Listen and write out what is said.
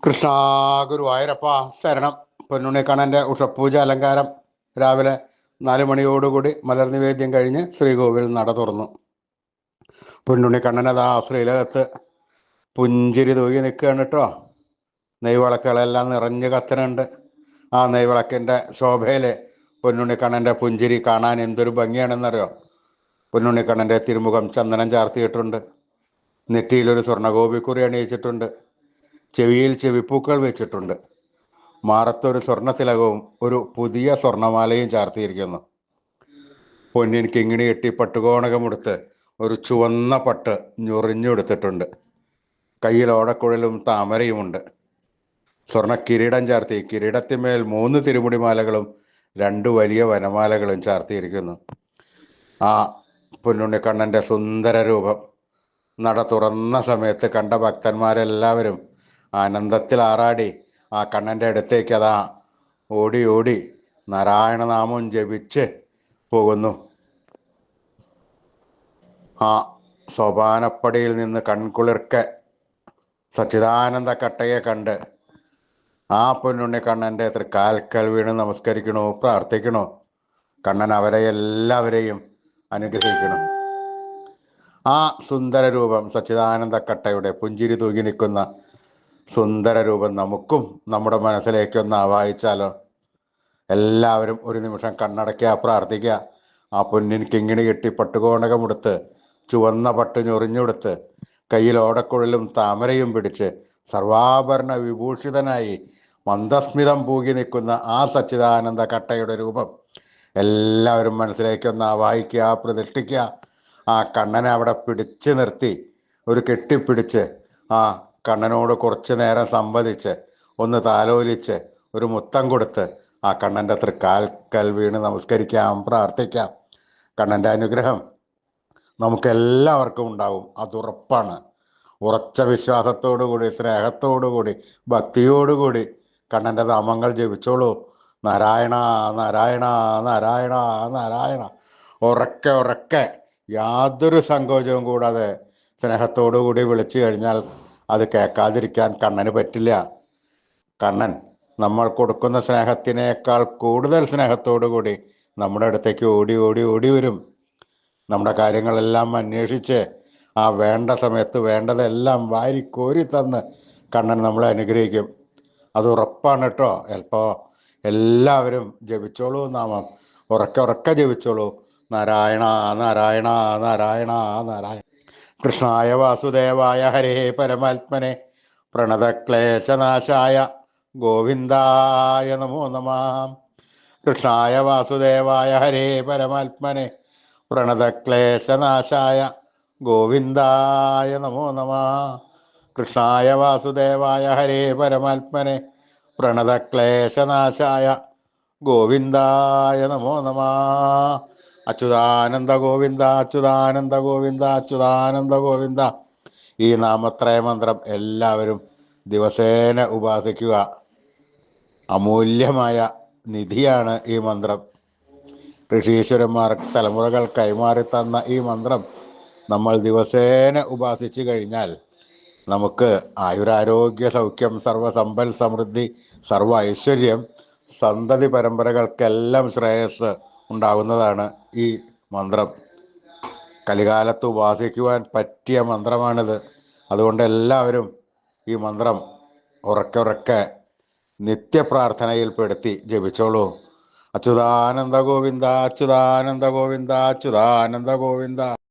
കൃഷ്ണ ഗുരുവായൂരപ്പ ശരണം. പൊന്നുണ്ണിക്കണ്ണൻ്റെ ഉഷപ്പൂജ അലങ്കാരം രാവിലെ 4 മണിയോടുകൂടി മലർനിവേദ്യം കഴിഞ്ഞ് ശ്രീകോവിൽ നട തുറന്നു. പൊന്നുണ്ണിക്കണ്ണനതാ ശ്രീലകത്ത് പുഞ്ചിരി തൂകി നിൽക്കുകയാണ് കേട്ടോ. നെയ്വിളക്കുകളെല്ലാം നിറഞ്ഞ് കത്തനുണ്ട്. ആ നെയ്വിളക്കിൻ്റെ ശോഭയിൽ പൊന്നുണ്ണിക്കണ്ണൻ്റെ പുഞ്ചിരി കാണാൻ എന്തൊരു ഭംഗിയാണെന്നറിയോ. പൊന്നുണ്ണിക്കണ്ണൻ്റെ തിരുമുഖം ചന്ദനം ചാർത്തിയിട്ടുണ്ട്. നെറ്റിയിലൊരു സ്വർണ്ണഗോപിക്കുറി അണിയിച്ചിട്ടുണ്ട്. ചെവിയിൽ ചെവിപ്പൂക്കൾ വെച്ചിട്ടുണ്ട്. മാറത്തൊരു സ്വർണ്ണത്തിലകവും ഒരു പുതിയ സ്വർണ്ണമാലയും ചാർത്തിയിരിക്കുന്നു. പൊന്നിൻ കിങ്ങിണി കെട്ടി പട്ടുകോണകമെടുത്ത് ഒരു ചുവന്ന പട്ട് ഞൊറിഞ്ഞെടുത്തിട്ടുണ്ട്. കയ്യിൽ ഓടക്കുഴലും താമരയുമുണ്ട്. സ്വർണ്ണ കിരീടം ചാർത്തി കിരീടത്തിന്മേൽ 3 തിരുമുടിമാലകളും 2 വലിയ വനമാലകളും ചാർത്തിയിരിക്കുന്നു. ആ പൊന്നുണ്ണിക്കണ്ണൻ്റെ സുന്ദര രൂപം നട തുറന്ന സമയത്ത് കണ്ട ഭക്തന്മാരെല്ലാവരും ആനന്ദത്തിൽ ആറാടി ആ കണ്ണൻ്റെ അടുത്തേക്ക് അതാ ഓടി ഓടി നാരായണനാമം ജപിച്ച് പോകുന്നു. ആ സോപാനപ്പടിയിൽ നിന്ന് കൺകുളിർക്കെ സച്ചിദാനന്ദ കട്ടയെ കണ്ട് ആ പൊന്നുണ്ണി കണ്ണൻ്റെ തൃക്കാൽക്കൽ വീണ് നമസ്കരിക്കണോ, പ്രാർത്ഥിക്കണോ. കണ്ണൻ അവരെ എല്ലാവരെയും അനുഗ്രഹിക്കണം. ആ സുന്ദര രൂപം സച്ചിദാനന്ദ കട്ടയുടെ പുഞ്ചിരി തൂകി നിൽക്കുന്ന സുന്ദര രൂപം നമുക്കും നമ്മുടെ മനസ്സിലേക്കൊന്ന് ആവാഹിച്ചാലോ. എല്ലാവരും ഒരു നിമിഷം കണ്ണടയ്ക്കുക, പ്രാർത്ഥിക്കുക. ആ പൊന്നിൻ കിങ്ങിണി കെട്ടി പട്ടുകോണകമെടുത്ത് ചുവന്ന പട്ട് ഞൊറിഞ്ഞെടുത്ത് കയ്യിൽ ഓടക്കുഴലും താമരയും പിടിച്ച് സർവാഭരണ വിഭൂഷിതനായി മന്ദസ്മിതം പൂകി നിൽക്കുന്ന ആ സച്ചിദാനന്ദ കട്ടയുടെ രൂപം എല്ലാവരും മനസ്സിലേക്കൊന്ന് ആവാഹിക്കുക, പ്രതിഷ്ഠിക്കുക. ആ കണ്ണനെ അവിടെ പിടിച്ച് നിർത്തി ഒരു കെട്ടിപ്പിടിച്ച് ആ കണ്ണനോട് കുറച്ച് നേരം സംവദിച്ച് ഒന്ന് താലോലിച്ച് ഒരു മുത്തം കൊടുത്ത് ആ കണ്ണൻ്റെ തൃക്കാൽക്കൽ വീണ് നമസ്കരിക്കാം, പ്രാർത്ഥിക്കാം. കണ്ണൻ്റെ അനുഗ്രഹം നമുക്കെല്ലാവർക്കും ഉണ്ടാവും, അതുറപ്പാണ്. ഉറച്ച വിശ്വാസത്തോടുകൂടി, സ്നേഹത്തോടുകൂടി, ഭക്തിയോടുകൂടി കണ്ണൻ്റെ നാമങ്ങൾ ജപിച്ചോളൂ. നാരായണ നാരായണ നാരായണ നാരായണ. ഉറക്കെ ഉറക്കെ യാതൊരു സങ്കോചവും കൂടാതെ സ്നേഹത്തോടുകൂടി വിളിച്ചു കഴിഞ്ഞാൽ അത് കേൾക്കാതിരിക്കാൻ കണ്ണന് പറ്റില്ല. കണ്ണൻ നമ്മൾ കൊടുക്കുന്ന സ്നേഹത്തിനേക്കാൾ കൂടുതൽ സ്നേഹത്തോടു കൂടി നമ്മുടെ അടുത്തേക്ക് ഓടി ഓടി ഓടി വരും. നമ്മുടെ കാര്യങ്ങളെല്ലാം അന്വേഷിച്ച് ആ വേണ്ട സമയത്ത് വേണ്ടതെല്ലാം വാരിക്കോരി തന്ന് കണ്ണൻ നമ്മളെ അനുഗ്രഹിക്കും. അത് ഉറപ്പാണ് കേട്ടോ. ചിലപ്പോൾ എല്ലാവരും ജപിച്ചോളൂ നാമം, ഉറക്കെ ഉറക്കെ ജപിച്ചോളൂ. നാരായണ നാരായണ നാരായണ നാരായണ. കൃഷ്ണായ വാസുദേവായ ഹരേ പരമാത്മനെ പ്രണതക്ലേശനാശായ ഗോവിന്ദായ നമോ നമഃ. കൃഷ്ണായ വാസുദേവായ ഹരേ പരമാത്മനെ പ്രണതക്ലേശനാശായ ഗോവിന്ദായ നമോ നമഃ. കൃഷ്ണായ വാസുദേവായ ഹരേ പരമാത്മനെ പ്രണതക്ലേശനാശായ ഗോവിന്ദായ നമോ നമഃ. അച്യുതാനന്ദ ഗോവിന്ദ അച്യുതാനന്ദ ഗോവിന്ദ അച്യുതാനന്ദ ഗോവിന്ദ. ഈ നാമത്രയ മന്ത്രം എല്ലാവരും ദിവസേന ഉപാസിക്കുക. അമൂല്യമായ നിധിയാണ് ഈ മന്ത്രം. ഋഷീശ്വരന്മാർ തലമുറകൾ കൈമാറി തന്ന ഈ മന്ത്രം നമ്മൾ ദിവസേന ഉപാസിച്ചു കഴിഞ്ഞാൽ നമുക്ക് ആയുരാരോഗ്യ സൗഖ്യം, സർവസമ്പൽ സമൃദ്ധി, സർവ ഐശ്വര്യം, സന്തതി പരമ്പരകൾക്കെല്ലാം ശ്രേയസ് ഉണ്ടാകുന്നതാണ് ഈ മന്ത്രം. കലികാലത്ത് ഉപാസിക്കുവാൻ പറ്റിയ മന്ത്രമാണിത്. അതുകൊണ്ട് എല്ലാവരും ഈ മന്ത്രം ഉറക്കെ ഉറക്കെ നിത്യപ്രാർത്ഥനയിൽപ്പെടുത്തി ജപിച്ചോളൂ. അച്യുതാനന്ദ ഗോവിന്ദ അച്യുതാനന്ദ ഗോവിന്ദ അച്യുതാനന്ദ ഗോവിന്ദ.